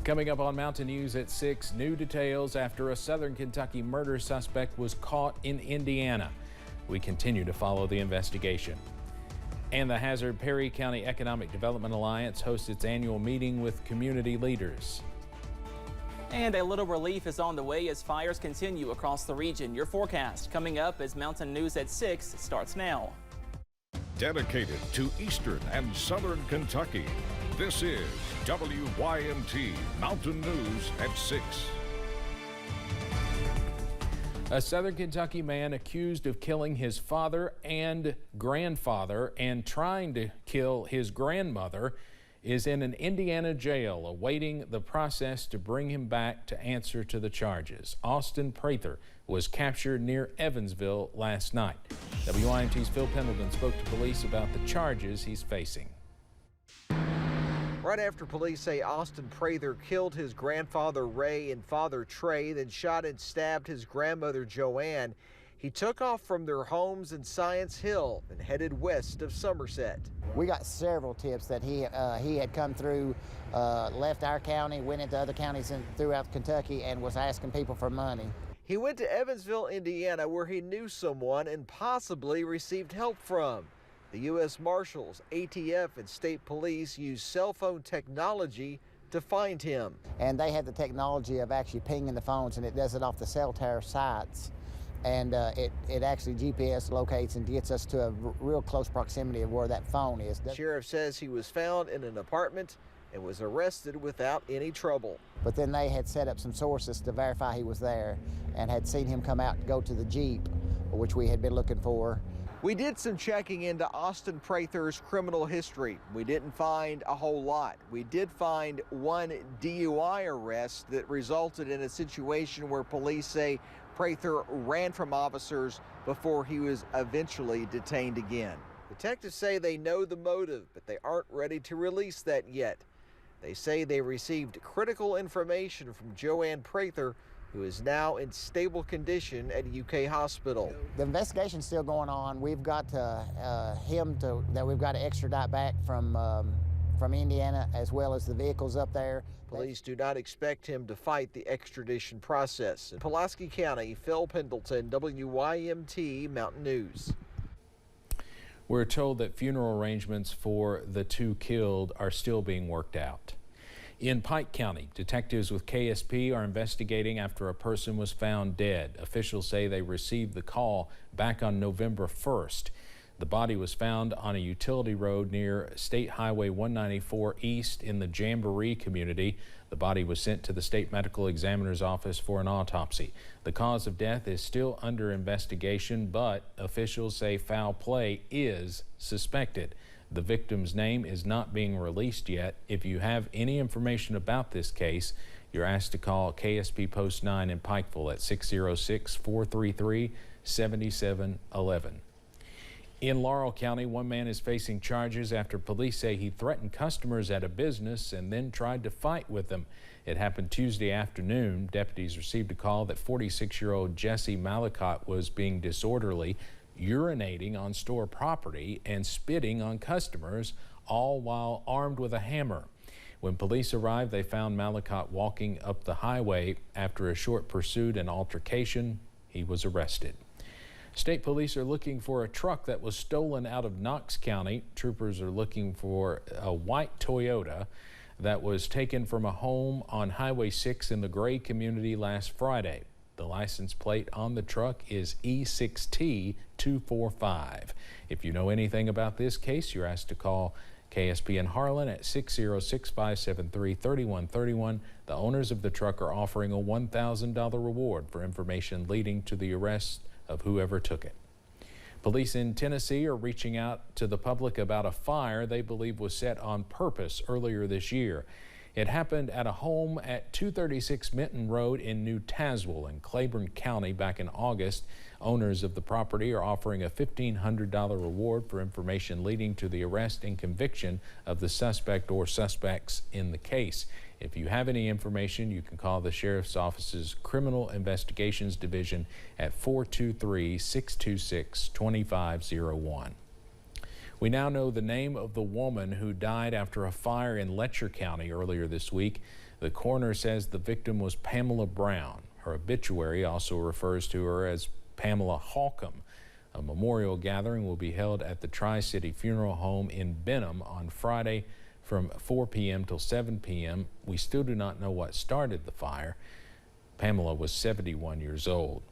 Coming up on Mountain News at 6, new details after a Southern Kentucky murder suspect was caught in Indiana. We continue to follow the investigation. And the Hazard Perry County Economic Development Alliance hosts its annual meeting with community leaders. And a little relief is on the way as fires continue across the region. Your forecast coming up as Mountain News at 6 starts now. Dedicated to Eastern and Southern Kentucky, this is WYMT Mountain News at 6. A Southern Kentucky man accused of killing his father and grandfather and trying to kill his grandmother is in an Indiana jail awaiting the process to bring him back to answer to the charges. Austin Prather was captured near Evansville last night. WYMT's Phil Pendleton spoke to police about the charges he's facing. Right after police say Austin Prather killed his grandfather Ray and father Trey, then shot and stabbed his grandmother Joanne, he took off from their homes in Science Hill and headed west of Somerset. We got several tips that he had come through, left our county, went into other counties throughout Kentucky, and was asking people for money. He went to Evansville, Indiana, where he knew someone and possibly received help from. The U.S. Marshals, ATF, and state police used cell phone technology to find him. And they had the technology of actually pinging the phones, and it does it off the cell tower sites. And it actually GPS locates and gets us to a real close proximity of where that phone is. The sheriff says he was found in an apartment and was arrested without any trouble. But then they had set up some sources to verify he was there and had seen him come out and go to the Jeep, which we had been looking for. We did some checking into Austin Prather's criminal history. We didn't find a whole lot. We did find one DUI arrest that resulted in a situation where police say Prather ran from officers before he was eventually detained again. Detectives say they know the motive, but they aren't ready to release that yet. They say they received critical information from Joanne Prather, who is now in stable condition at a UK hospital. The investigation's still going on. We've got we've got to extradite back from Indiana, as well as the vehicles up there. Police do not expect him to fight the extradition process. In Pulaski County, Phil Pendleton, WYMT Mountain News. We're told that funeral arrangements for the two killed are still being worked out. In Pike County, detectives with KSP are investigating after a person was found dead. Officials say they received the call back on November 1st. The body was found on a utility road near State Highway 194 East in the Jamboree community. The body was sent to the state medical examiner's office for an autopsy. The cause of death is still under investigation, but officials say foul play is suspected. The victim's name is not being released yet. If you have any information about this case, you're asked to call KSP Post 9 in Pikeville at 606-433-7711. In Laurel County, one man is facing charges after police say he threatened customers at a business and then tried to fight with them. It happened Tuesday afternoon. Deputies received a call that 46-year-old Jesse Malacott was being disorderly, urinating on store property and spitting on customers, all while armed with a hammer. When police arrived, they found Malacott walking up the highway. After a short pursuit and altercation, he was arrested. State police are looking for a truck that was stolen out of Knox County. Troopers are looking for a white Toyota that was taken from a home on Highway 6 in the Gray community last Friday. The license plate on the truck is E6T245. If you know anything about this case, you're asked to call KSP in Harlan at 606-573-3131. The owners of the truck are offering a $1,000 reward for information leading to the arrest of whoever took it. Police in Tennessee are reaching out to the public about a fire they believe was set on purpose earlier this year. It happened at a home at 236 Minton Road in New Tazewell in Claiborne County back in August. Owners of the property are offering a $1,500 reward for information leading to the arrest and conviction of the suspect or suspects in the case. If you have any information, you can call the Sheriff's Office's Criminal Investigations Division at 423-626-2501. We now know the name of the woman who died after a fire in Letcher County earlier this week. The coroner says the victim was Pamela Brown. Her obituary also refers to her as Pamela Holcomb. A memorial gathering will be held at the Tri-City Funeral Home in Benham on Friday from 4 p.m. till 7 p.m. We still do not know what started the fire. Pamela was 71 years old.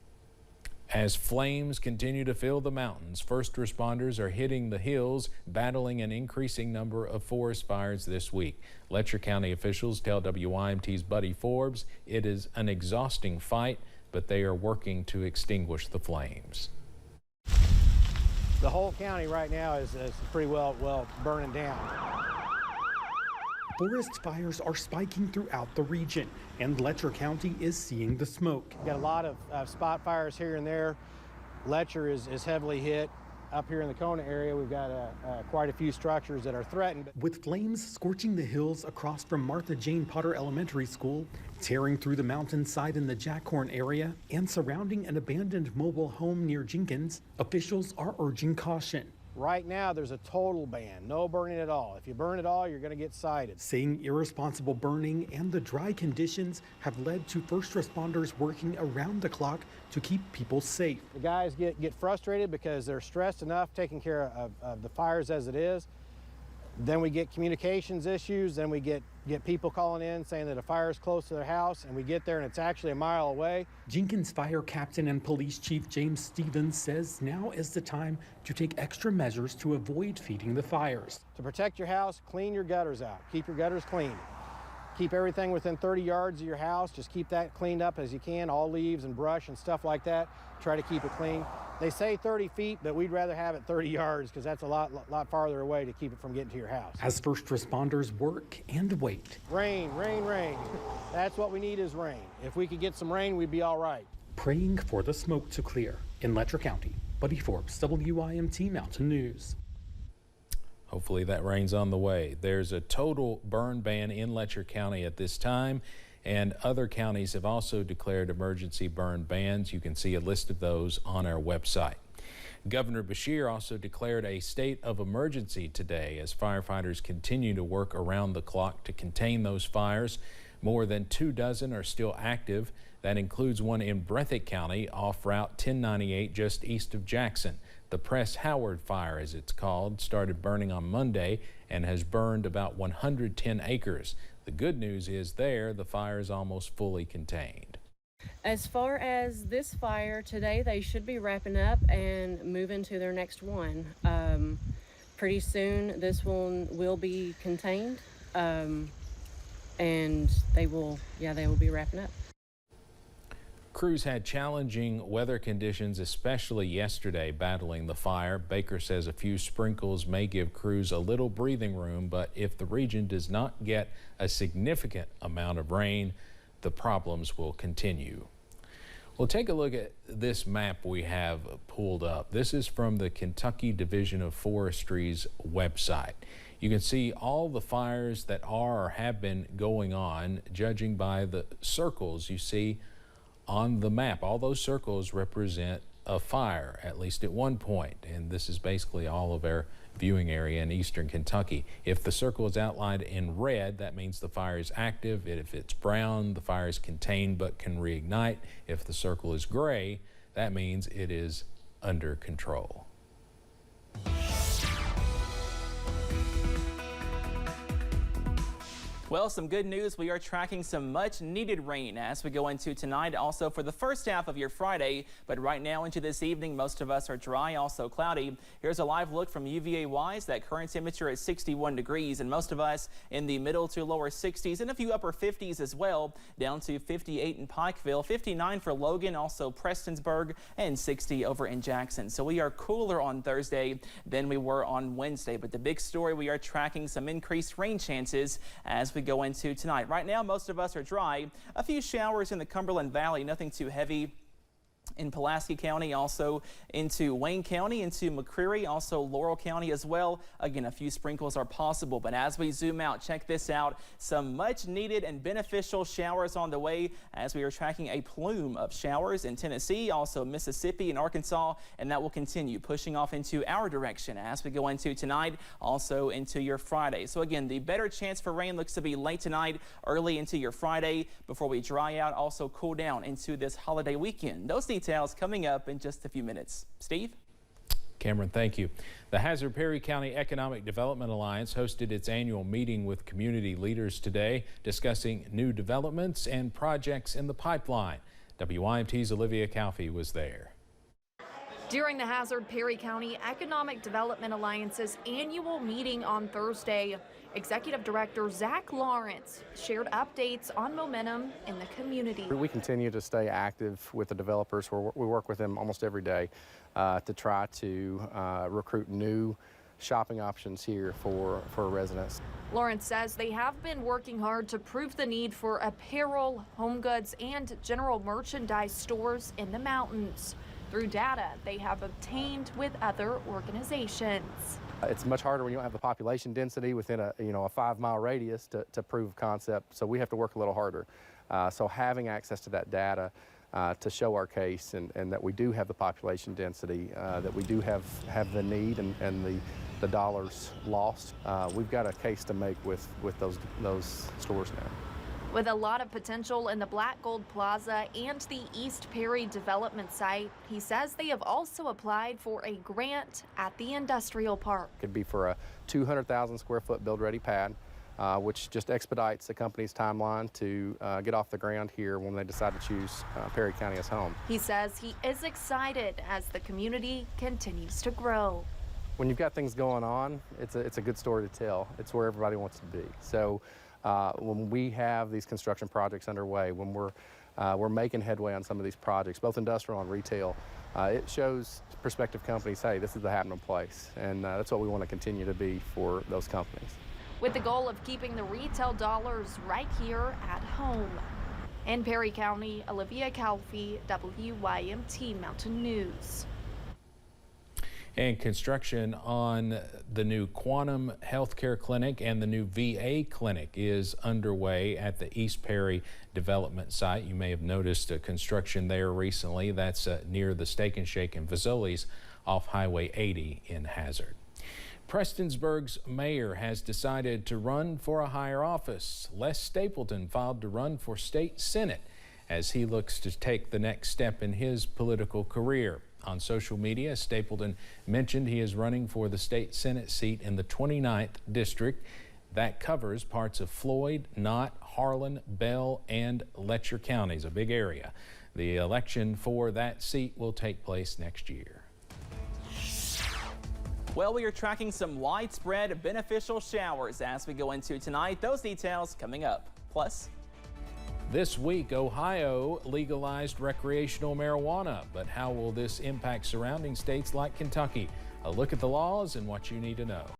As flames continue to fill the mountains, first responders are hitting the hills, battling an increasing number of forest fires this week. Letcher County officials tell WYMT's Buddy Forbes it is an exhausting fight, but they are working to extinguish the flames. The whole county right now is pretty well burning down. Forest fires are spiking throughout the region, and Letcher County is seeing the smoke. We've got a lot of spot fires here and there. Letcher is heavily hit. Up here in the Kona area, we've got quite a few structures that are threatened. With flames scorching the hills across from Martha Jane Potter Elementary School, tearing through the mountainside in the Jackhorn area, and surrounding an abandoned mobile home near Jenkins, officials are urging caution. Right now, there's a total ban, no burning at all. If you burn at all, you're going to get cited. Saying irresponsible burning and the dry conditions have led to first responders working around the clock to keep people safe. The guys get frustrated because they're stressed enough taking care of the fires as it is. Then we get communications issues, then we get people calling in saying that a fire is close to their house, and we get there and it's actually a mile away. Jenkins Fire Captain and Police Chief James Stevens says now is the time to take extra measures to avoid feeding the fires. To protect your house, clean your gutters out. Keep your gutters clean. Keep everything within 30 yards of your house. Just keep that cleaned up as you can, all leaves and brush and stuff like that. Try to keep it clean. They say 30 feet, but we'd rather have it 30 yards because that's a lot farther away to keep it from getting to your house. As first responders work and wait. Rain, rain, rain. That's what we need is rain. If we could get some rain, we'd be all right. Praying for the smoke to clear. In Letcher County, Buddy Forbes, WYMT Mountain News. Hopefully that rain's on the way. There's a total burn ban in Letcher County at this time, and other counties have also declared emergency burn bans. You can see a list of those on our website. Governor Beshear also declared a state of emergency today as firefighters continue to work around the clock to contain those fires. More than 24 are still active. That includes one in Breathitt County off Route 1098 just east of Jackson. The Press Howard fire, as it's called, started burning on Monday and has burned about 110 acres. The good news is the fire is almost fully contained. As far as this fire, today they should be wrapping up and moving to their next one. Pretty soon this one will be contained, and they will be wrapping up. Crews had challenging weather conditions, especially yesterday, battling the fire. Baker says a few sprinkles may give crews a little breathing room, but if the region does not get a significant amount of rain, the problems will continue. Well, take a look at this map we have pulled up. This is from the Kentucky Division of Forestry's website. You can see all the fires that are or have been going on, judging by the circles you see on the map. All those circles represent a fire, at least at one point, and this is basically all of our viewing area in eastern Kentucky. If the circle is outlined in red, that means the fire is active. If it's brown, the fire is contained but can reignite. If the circle is gray, that means it is under control. Well, some good news. We are tracking some much needed rain as we go into tonight, also for the first half of your Friday. But right now into this evening, most of us are dry, also cloudy. Here's a live look from UVA-wise. That current temperature is 61 degrees, and most of us in the middle to lower 60s and a few upper 50s as well, down to 58 in Pikeville, 59 for Logan, also Prestonsburg, and 60 over in Jackson. So we are cooler on Thursday than we were on Wednesday. But the big story, we are tracking some increased rain chances as we go into tonight. Right now, most of us are dry. A few showers in the Cumberland Valley, nothing too heavy. in Pulaski County, also into Wayne County, into McCreary, also Laurel County as well. Again, a few sprinkles are possible, but as we zoom out, check this out. Some much needed and beneficial showers on the way as we are tracking a plume of showers in Tennessee, also Mississippi and Arkansas, and that will continue pushing off into our direction as we go into tonight, also into your Friday. So again, the better chance for rain looks to be late tonight, early into your Friday before we dry out, also cool down into this holiday weekend. Those details coming up in just a few minutes. Steve? Cameron, thank you. The Hazard-Perry County Economic Development Alliance hosted its annual meeting with community leaders today, discussing new developments and projects in the pipeline. WYMT's Olivia Calfee was there. During the Hazard-Perry County Economic Development Alliance's annual meeting on Thursday, Executive Director Zach Lawrence shared updates on momentum in the community. We continue to stay active with the developers. We work with them almost every day to try to recruit new shopping options here for residents. Lawrence says they have been working hard to prove the need for apparel, home goods, and general merchandise stores in the mountains through data they have obtained with other organizations. It's much harder when you don't have the population density within a 5-mile radius to prove concept, so we have to work a little harder. So having access to that data to show our case and that we do have the population density, that we do have the need and the dollars lost, we've got a case to make with those stores now. With a lot of potential in the Black Gold Plaza and the East Perry development site, he says they have also applied for a grant at the industrial park. Could be for a 200,000 square foot build-ready pad, which just expedites the company's timeline to get off the ground here when they decide to choose Perry County as home. He says he is excited as the community continues to grow. When you've got things going on, it's a good story to tell. It's where everybody wants to be. So when we have these construction projects underway, when we're making headway on some of these projects, both industrial and retail, it shows prospective companies, hey, this is the happening place, and that's what we want to continue to be for those companies. With the goal of keeping the retail dollars right here at home. In Perry County, Olivia Calfee, WYMT Mountain News. And construction on the new Quantum Healthcare Clinic and the new VA clinic is underway at the East Perry development site. You may have noticed construction there recently. That's near the Steak and Shake and Fazoli's off Highway 80 in Hazard. Prestonsburg's mayor has decided to run for a higher office. Les Stapleton filed to run for state senate as he looks to take the next step in his political career. On social media, Stapleton mentioned he is running for the state senate seat in the 29th district. That covers parts of Floyd, Knott, Harlan, Bell, and Letcher counties, a big area. The election for that seat will take place next year. Well, we are tracking some widespread beneficial showers as we go into tonight. Those details coming up. Plus, this week, Ohio legalized recreational marijuana, but how will this impact surrounding states like Kentucky? A look at the laws and what you need to know.